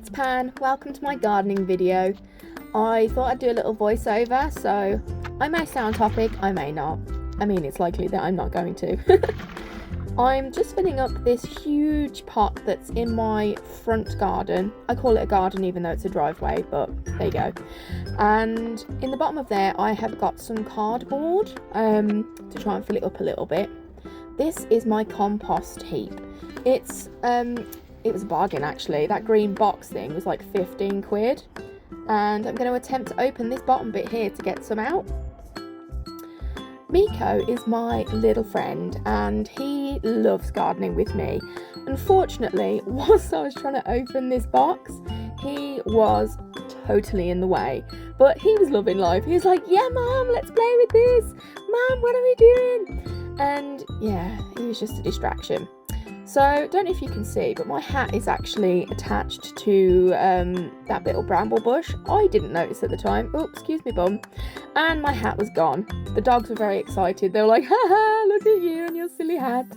it's Pan. Welcome to my gardening video. I thought I'd do a little voiceover, so I may stay on topic, I may not. I mean, it's likely that I'm not going to. I'm just filling up this huge pot that's in my front garden. I call it a garden even though it's a driveway, but there you go. And in the bottom of there, I have got some cardboard to try and fill it up a little bit. This is my compost heap. It was a bargain actually. That green box thing was like 15 quid. And I'm going to attempt to open this bottom bit here to get some out. Miko is my little friend and he loves gardening with me. Unfortunately, whilst I was trying to open this box, he was totally in the way. But he was loving life. He was like, yeah, Mum, let's play with this. Mum, what are we doing? And yeah, he was just a distraction. So, don't know if you can see, but my hat is actually attached to that little bramble bush. I didn't notice at the time. Oh, excuse me, bum. And my hat was gone. The dogs were very excited. They were like, haha, look at you and your silly hat.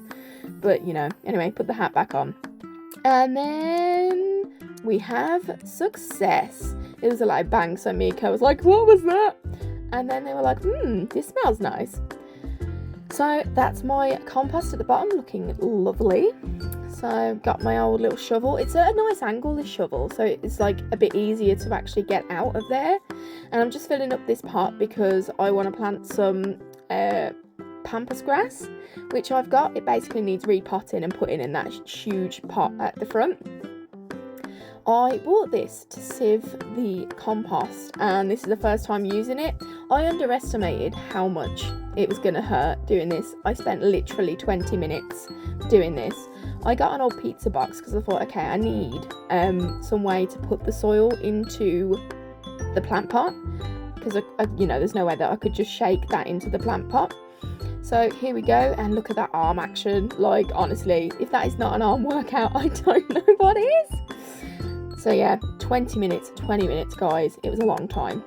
But, you know, anyway, put the hat back on. And then we have success. It was a loud bang, so Miko was like, what was that? And then they were like, this smells nice. So that's my compost at the bottom, looking lovely. So got my old little shovel. It's at a nice angle, this shovel, so it's like a bit easier to actually get out of there. And I'm just filling up this pot because I want to plant some Pampas Grass, which I've got. It basically needs repotting and putting in that huge pot at the front. I bought this to sieve the compost and this is the first time using it. I underestimated how much it was going to hurt doing this. I spent literally 20 minutes doing this. I got an old pizza box because I thought, okay, I need some way to put the soil into the plant pot because, you know, there's no way that I could just shake that into the plant pot. So here we go, and look at that arm action. Like, honestly, if that is not an arm workout, I don't know what is. So yeah, 20 minutes, guys. It was a long time.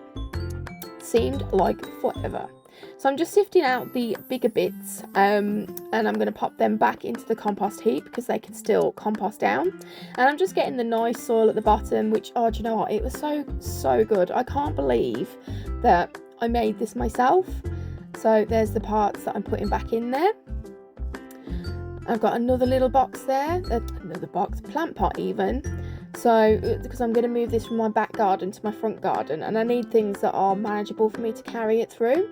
Seemed like forever. So I'm just sifting out the bigger bits and I'm going to pop them back into the compost heap because they can still compost down. And I'm just getting the nice soil at the bottom, which, oh, do you know what? It was so good. I can't believe that I made this myself. So there's the parts that I'm putting back in there. I've got another little box there, another box, plant pot even. So, because I'm going to move this from my back garden to my front garden, and I need things that are manageable for me to carry it through.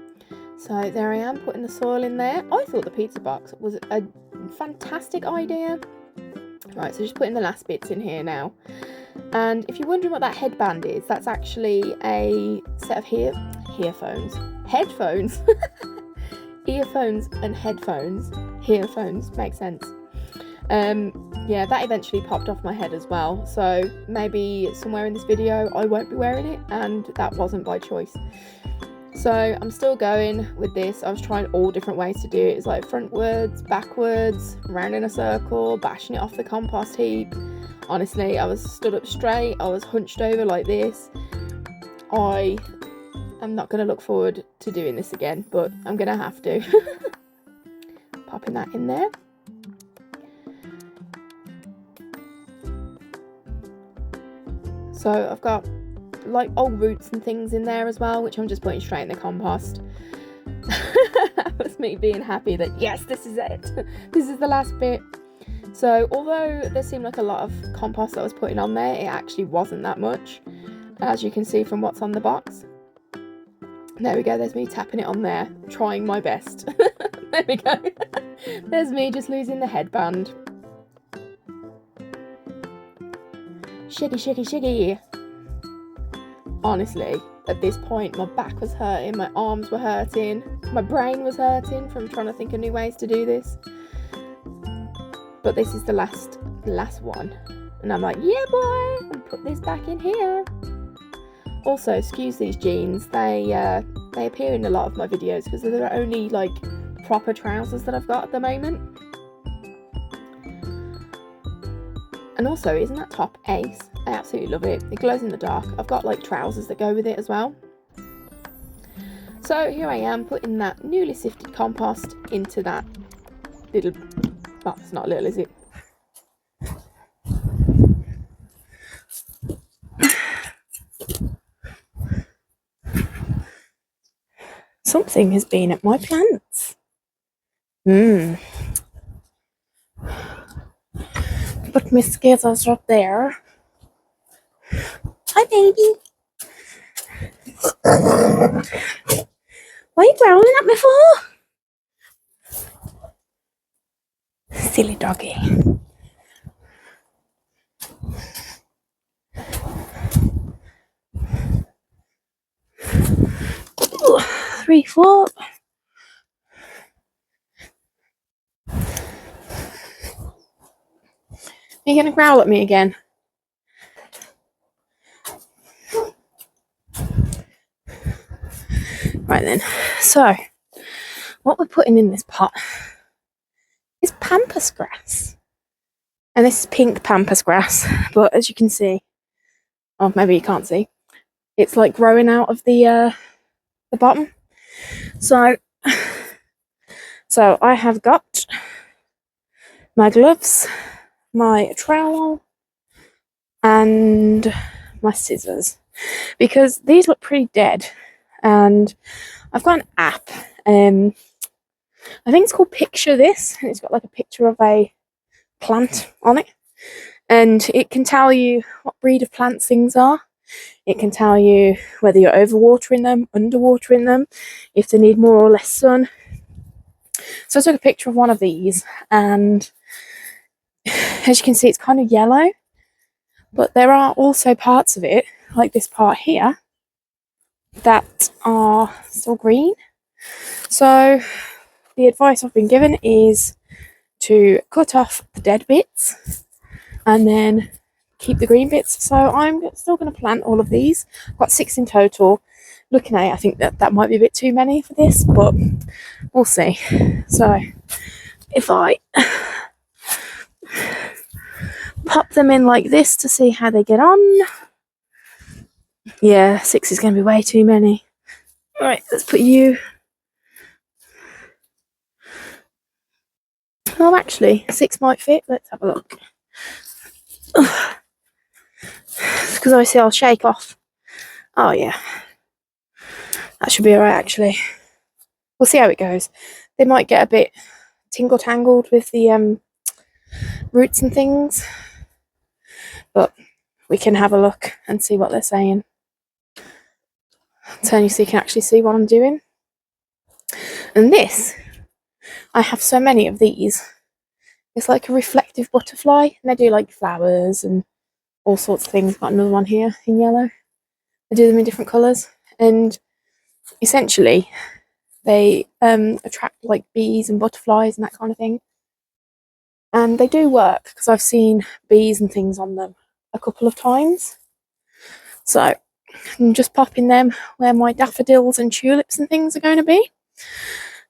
So there I am, putting the soil in there. I thought the pizza box was a fantastic idea. Right, so just putting the last bits in here now. And if you're wondering what that headband is, that's actually a set of headphones. Earphones and headphones. Headphones, makes sense. Yeah, that eventually popped off my head as well, so maybe somewhere in this video I won't be wearing it, and that wasn't by choice. So I'm still going with this. I was trying all different ways to do it. It's like frontwards, backwards, round in a circle, bashing it off the compost heap. Honestly, I was stood up straight, I was hunched over like this. I am not going to look forward to doing this again, but I'm going to have to. Popping that in there. So I've got like old roots and things in there as well, which I'm just putting straight in the compost. That was me being happy that yes, this is it. This is the last bit. So although there seemed like a lot of compost that I was putting on there, it actually wasn't that much, as you can see from what's on the box. There we go, there's me tapping it on there, trying my best. There we go. There's me just losing the headband. Shiggy. Honestly, at this point, my back was hurting, my arms were hurting, my brain was hurting from trying to think of new ways to do this. But this is the last one. And I'm like, yeah, boy, and put this back in here. Also, excuse these jeans. They appear in a lot of my videos because they're only like proper trousers that I've got at the moment. And also, isn't that top ace? I absolutely love it. It glows in the dark. I've got like trousers that go with it as well. So here I am putting that newly sifted compost into that little, well, it's not little, is it? Something has been at my plants. But my skittles are up there. Hi, baby. What are you growling at me for? Silly doggy. Ooh, 3 foot. Are you going to growl at me again? Right then. So, what we're putting in this pot is Pampas Grass. And this is pink Pampas Grass. But as you can see, oh, maybe you can't see, it's like growing out of the bottom. So I have got my gloves, my trowel, and my scissors, because these look pretty dead. And I've got an app, I think it's called Picture This, and it's got like a picture of a plant on it, and it can tell you what breed of plants things are. It can tell you whether you're overwatering them, underwatering them, if they need more or less sun. So I took a picture of one of these, and as you can see, it's kind of yellow, but there are also parts of it, like this part here, that are still green. So the advice I've been given is to cut off the dead bits and then keep the green bits. So I'm still going to plant all of these. I've got 6 in total. Looking at it, I think that might be a bit too many for this, but we'll see. So if I pop them in like this to see how they get on. Yeah, 6 is going to be way too many. Right, let's put you. Oh, actually, 6 might fit. Let's have a look. Because obviously I'll shake off. Oh yeah, that should be alright actually. We'll see how it goes. They might get a bit tingle-tangled with the roots and things, but we can have a look and see what they're saying. I'll turn you so you can actually see what I'm doing. And this, I have so many of these. It's like a reflective butterfly, and they do like flowers and all sorts of things. Got another one here in yellow. I do them in different colours, and essentially they attract like bees and butterflies and that kind of thing. And they do work, because I've seen bees and things on them a couple of times. So I'm just popping them where my daffodils and tulips and things are going to be.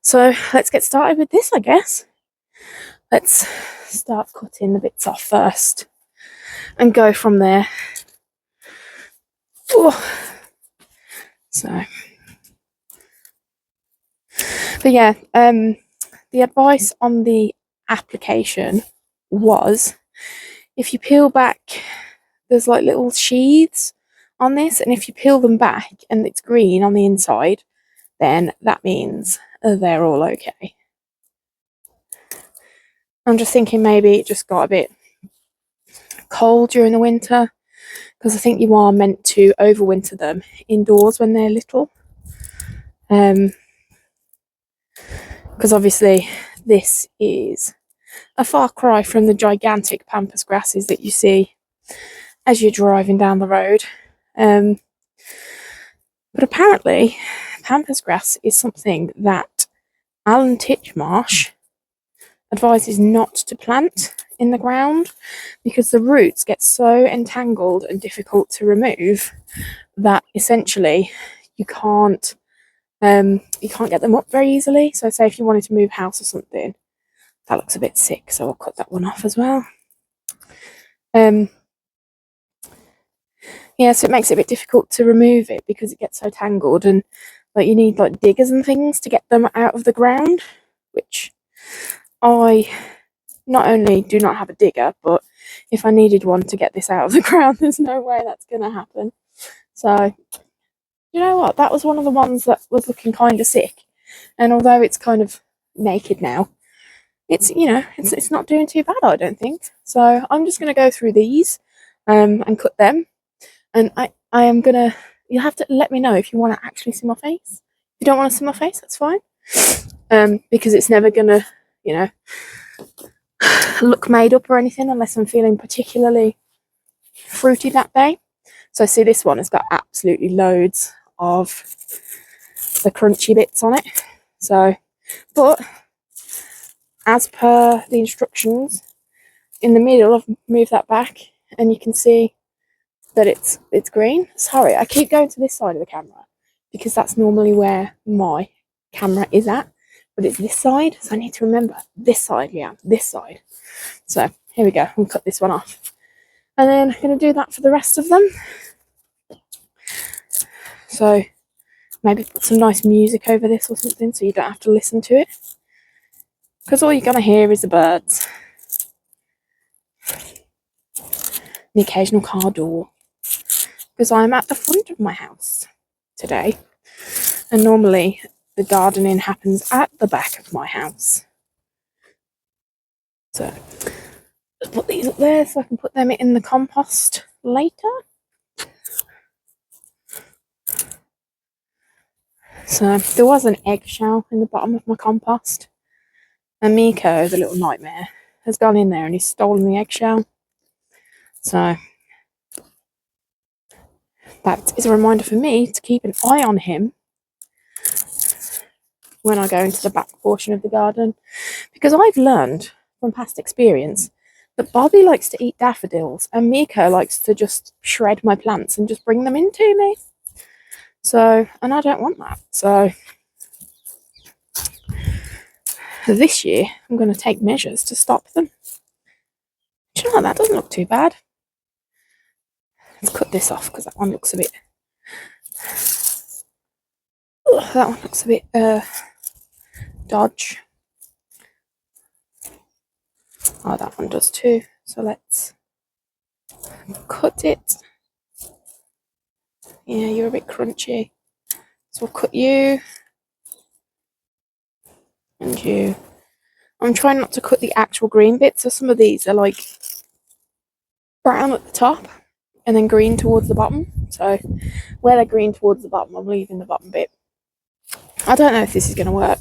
So let's get started with this, I guess. Let's start cutting the bits off first and go from there. Oh. So, but yeah, the advice on the application was, if you peel back, there's like little sheaths on this, and if you peel them back and it's green on the inside, then that means they're all okay. I'm just thinking maybe it just got a bit cold during the winter, because I think you are meant to overwinter them indoors when they're little. Because obviously this is a far cry from the gigantic pampas grasses that you see as you're driving down the road. But apparently pampas grass is something that Alan Titchmarsh advises not to plant in the ground, because the roots get so entangled and difficult to remove that essentially you can't get them up very easily. So say if you wanted to move house or something, that looks a bit sick, so I'll cut that one off as well. Yeah, so it makes it a bit difficult to remove it because it gets so tangled, and like you need like diggers and things to get them out of the ground, which I not only do not have a digger, but if I needed one to get this out of the ground, there's no way that's going to happen. So You know what? That was one of the ones that was looking kind of sick. And although it's kind of naked now, it's, you know, it's not doing too bad, I don't think. So I'm just going to go through these and cut them. And I am going to, you'll have to let me know if you want to actually see my face. If you don't want to see my face, that's fine. Because it's never going to, you know, look made up or anything unless I'm feeling particularly fruity that day. So see, this one has got absolutely loads of the crunchy bits on it. So, but as per the instructions, in the middle I've moved that back and you can see that it's green. Sorry, I keep going to this side of the camera because that's normally where my camera is at, but it's this side, so I need to remember this side, yeah, this side. So here we go, I'll cut this one off. And then I'm going to do that for the rest of them. So maybe put some nice music over this or something so you don't have to listen to it. Because all you're going to hear is the birds. The occasional car door. Because I'm at the front of my house today. And normally the gardening happens at the back of my house. So just put these up there so I can put them in the compost later. So there was an eggshell in the bottom of my compost. And Miko, the little nightmare, has gone in there and he's stolen the eggshell. So that is a reminder for me to keep an eye on him when I go into the back portion of the garden. Because I've learned from past experience that Bobby likes to eat daffodils and Miko likes to just shred my plants and just bring them into me. So, and I don't want that. So this year I'm going to take measures to stop them. Do you know what? That doesn't look too bad. Let's cut this off because that one looks a bit... that one looks a bit dodge. Oh, that one does too. So let's cut it. Yeah, you're a bit crunchy. So we'll cut you. And you. I'm trying not to cut the actual green bits. So some of these are like brown at the top and then green towards the bottom. So where they're green towards the bottom, I'm leaving the bottom bit. I don't know if this is going to work.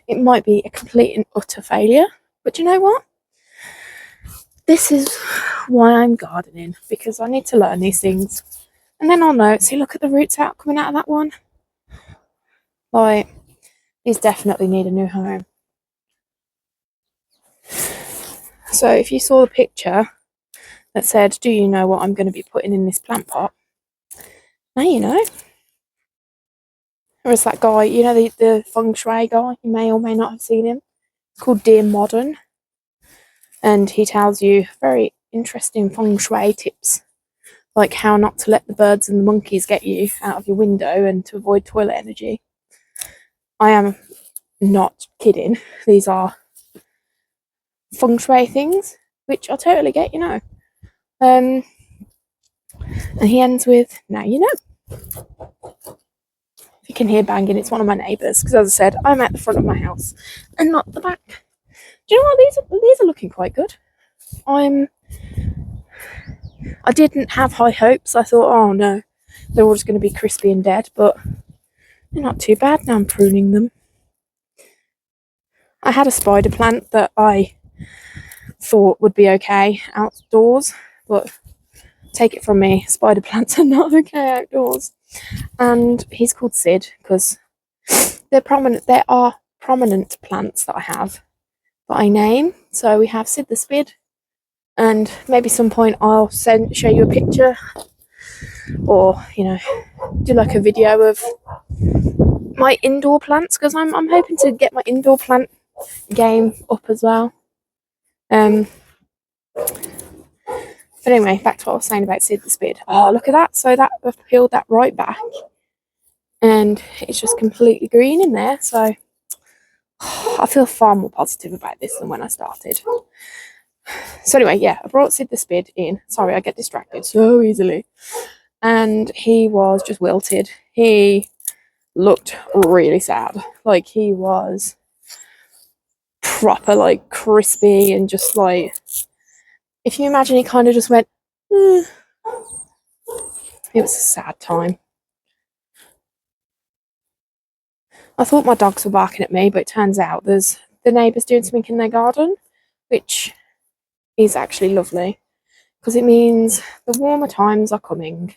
It might be a complete and utter failure. But you know what? This is why I'm gardening, because I need to learn these things. And then I'll know. See, look at the roots out coming out of that one. Like, these definitely need a new home. So if you saw the picture that said, do you know what I'm going to be putting in this plant pot? Now you know. There was that guy, you know, the feng shui guy. You may or may not have seen him. It's called Dear Modern. And he tells you very interesting feng shui tips, like how not to let the birds and the monkeys get you out of your window and to avoid toilet energy. I am not kidding. These are feng shui things, which I totally get, you know. And he ends with, now you know. If you can hear banging, it's one of my neighbours, because as I said, I'm at the front of my house and not the back. Do you know what? These are looking quite good. I didn't have high hopes. I thought, oh no, they're all just going to be crispy and dead, but they're not too bad now I'm pruning them. I had a spider plant that I thought would be okay outdoors, but take it from me, spider plants are not okay outdoors. And he's called Sid because they're prominent. There are prominent plants that I have that I name. So we have Sid the Spid, and maybe some point I'll show you a picture, or you know, do like a video of my indoor plants, because I'm hoping to get my indoor plant game up as well. But anyway, back to what I was saying about Sid the Spid. Oh, look at that. So that I've peeled that right back and it's just completely green in there. So I feel far more positive about this than when I started. So anyway, yeah, I brought Sid the Spid in. Sorry, I get distracted so easily. and he was just wilted. He looked really sad. Like, he was proper, like, crispy and just like, if you imagine, he kind of just went, it was a sad time. I thought my dogs were barking at me, but it turns out there's the neighbours doing something in their garden, which is actually lovely because it means the warmer times are coming.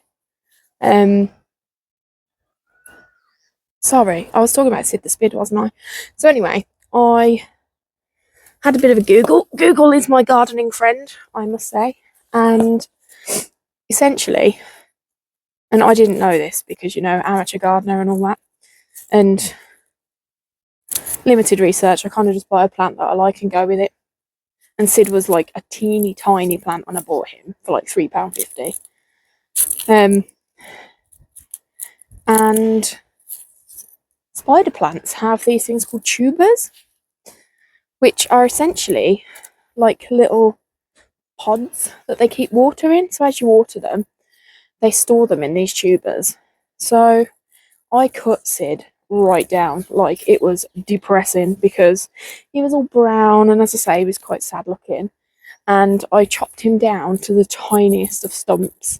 Sorry, I was talking about Sid the Spid, wasn't I? So anyway, I had a bit of a Google. Google is my gardening friend, I must say. And essentially, and I didn't know this because, you know, amateur gardener and all that, and limited research, I kind of just buy a plant that I like and go with it. And Sid was like a teeny tiny plant when I bought him for like £3.50. And spider plants have these things called tubers, which are essentially like little pods that they keep water in. So as you water them, they store them in these tubers. So I cut Sid right down. Like, it was depressing because he was all brown, and as I say, he was quite sad looking. And I chopped him down to the tiniest of stumps.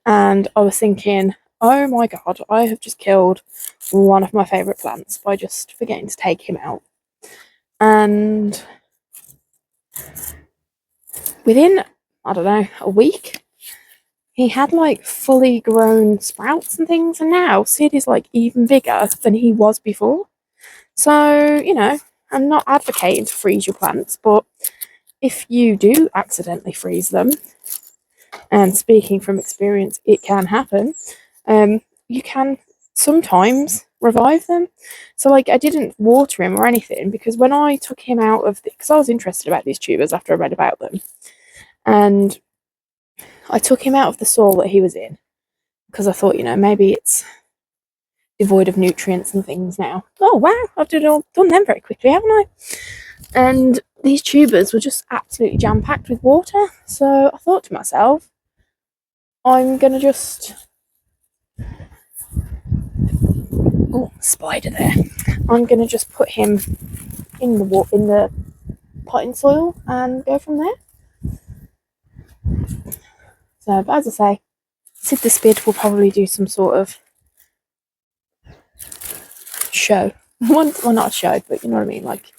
And I was thinking, oh my god, I have just killed one of my favourite plants by just forgetting to take him out. And within, I don't know, a week, he had like fully grown sprouts and things, and now Sid is like even bigger than he was before. So, you know, I'm not advocating to freeze your plants, but if you do accidentally freeze them, and speaking from experience, it can happen, you can sometimes revive them. So, like, I didn't water him or anything because when I took him out of because I was interested about these tubers after I read about them, and I took him out of the soil that he was in because I thought, you know, maybe it's devoid of nutrients and things now. Oh wow, I've done them very quickly, haven't I? And these tubers were just absolutely jam-packed with water. So I thought to myself, I'm gonna just spider there. I'm gonna just put him in the potting soil and go from there. So, but as I say, Sid the Spid will probably do some sort of show. Well, not a show, but you know what I mean. Like,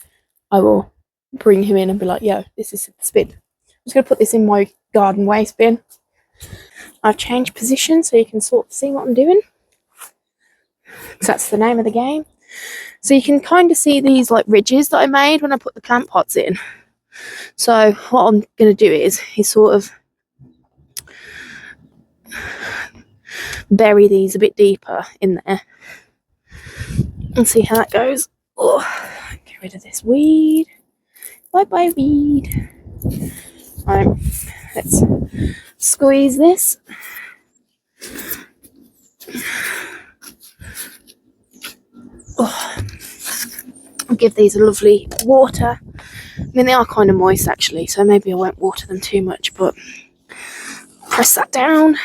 I will bring him in and be like, yo, this is Sid the Spid. I'm just gonna put this in my garden waste bin. I've changed position so you can sort of see what I'm doing. Because that's the name of the game. So you can kind of see these like ridges that I made when I put the plant pots in. So what I'm going to do is sort of bury these a bit deeper in there and see how that goes. Oh, get rid of this weed. Bye bye weed. Let's squeeze this. Oh, I'll give these a lovely water. I mean, they are kind of moist actually, so maybe I won't water them too much, but press that down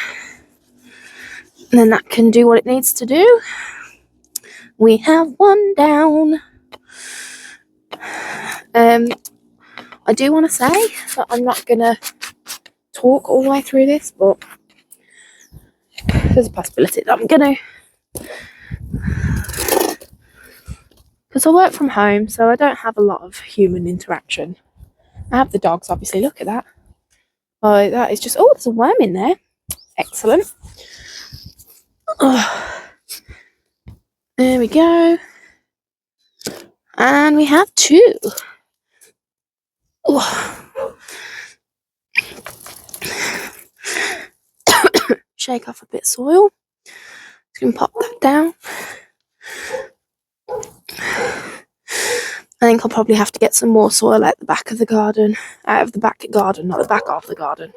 and then that can do what it needs to do. We have one down. I do want to say that I'm not going to talk all the way through this, but there's a possibility that I'm going to. Because I work from home, so I don't have a lot of human interaction. I have the dogs, obviously. Look at that. Oh, that is just... Oh, there's a worm in there. Excellent. Oh, there we go. And we have two. Oh. Shake off a bit of soil. Just going to pop that down. I think I'll probably have to get some more soil out the back of the garden. Out of the back garden, not the back of the garden.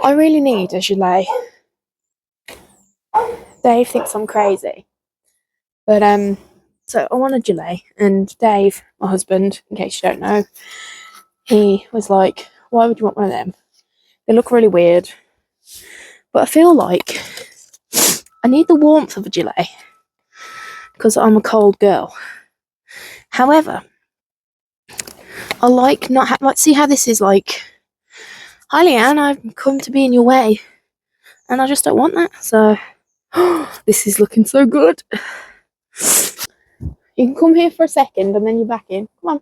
I really need a gelée. Dave thinks I'm crazy. But, so I want a gelée. And Dave, my husband, in case you don't know, he was like, Why would you want one of them? They look really weird. But I feel like I need the warmth of a gilet because I'm a cold girl. However, I like not like see how this is like. Hi Leanne, I've come to be in your way, and I just don't want that. So this is looking so good. You can come here for a second, and then you're back in. Come on,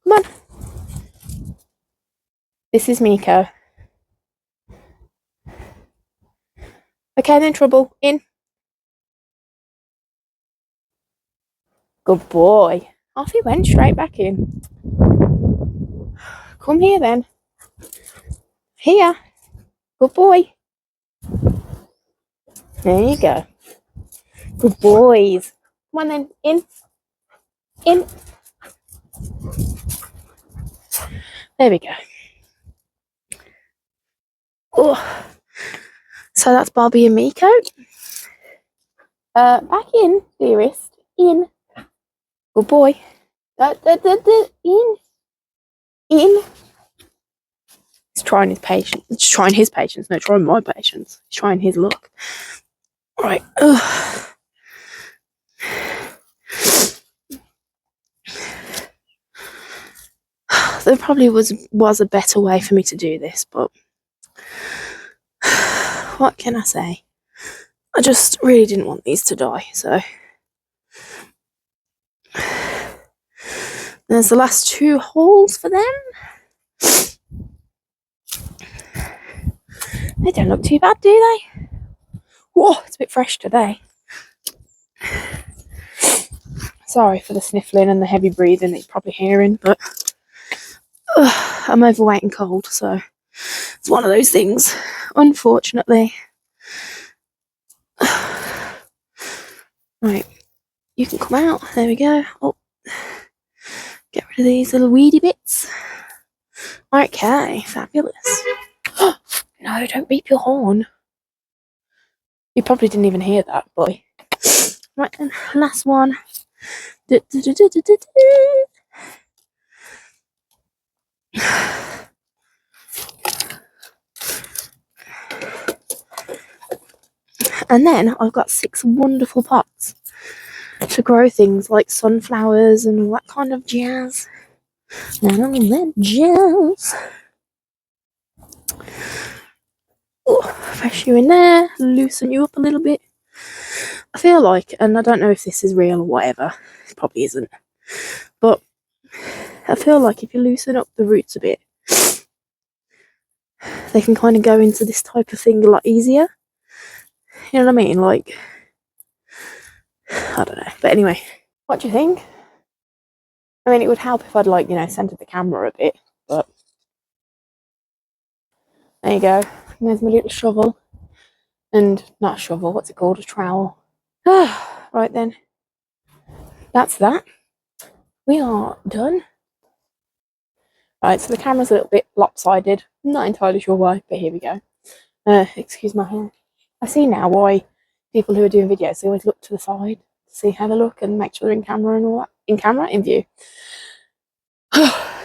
come on. This is Miko. Okay, then trouble in. Good boy. Off he went straight back in. Come here then. Here. Good boy. There you go. Good boys. Come on then. In. In. There we go. Oh. So that's Bobby and Miko. Back in, dearest. In. Good boy. In. In. He's trying his patience. He's trying his patience. No, trying my patience. He's trying his luck. Right. There probably was a better way for me to do this, but what can I say? I just really didn't want these to die, so there's the last 2 holes for them. They don't look too bad, do they? Whoa, it's a bit fresh today. Sorry for the sniffling and the heavy breathing that you're probably hearing, but I'm overweight and cold, so it's one of those things, unfortunately. Right, you can come out. There we go. Oh, get rid of these little weedy bits. Okay, fabulous. No, don't beep your horn. You probably didn't even hear that, boy. Right then, last one. And then I've got 6 wonderful pots to grow things like sunflowers and all that kind of jazz. And all that jazz. Press you in there, loosen you up a little bit. I feel like, and I don't know if this is real or whatever, it probably isn't, but I feel like if you loosen up the roots a bit, they can kind of go into this type of thing a lot easier. You know what I mean? Like, I don't know. But anyway, what do you think? I mean, it would help if I'd, like, centered the camera a bit, but there you go. And there's my little shovel. And not a shovel, what's it called? A trowel. Right then. That's that. We are done. Right, so the camera's a little bit lopsided. I'm not entirely sure why, but here we go. Excuse my hair. I see now why people who are doing videos, they always look to the side to see how they look and make sure they're in camera and all that. In view.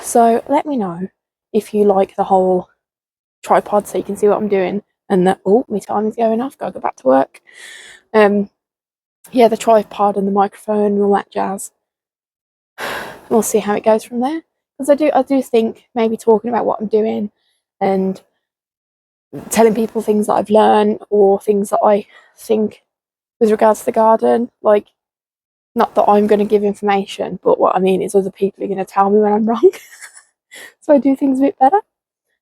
So let me know if you like the whole tripod so you can see what I'm doing, and that, oh, my time is going off, gotta go back to work. Yeah, the tripod and the microphone and all that jazz. We'll see how it goes from there. Because I do think maybe talking about what I'm doing and telling people things that I've learned or things that I think with regards to the garden, like, not that I'm going to give information, but what I mean is other people are going to tell me when I'm wrong. So I do things a bit better.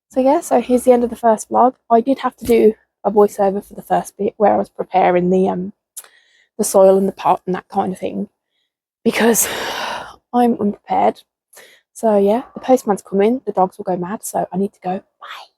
So yeah, so here's the end of the first vlog. I did have to do a voiceover for the first bit where I was preparing the soil and the pot and that kind of thing, because I'm unprepared. So yeah, the postman's coming, the dogs will go mad, so I need to go. Bye.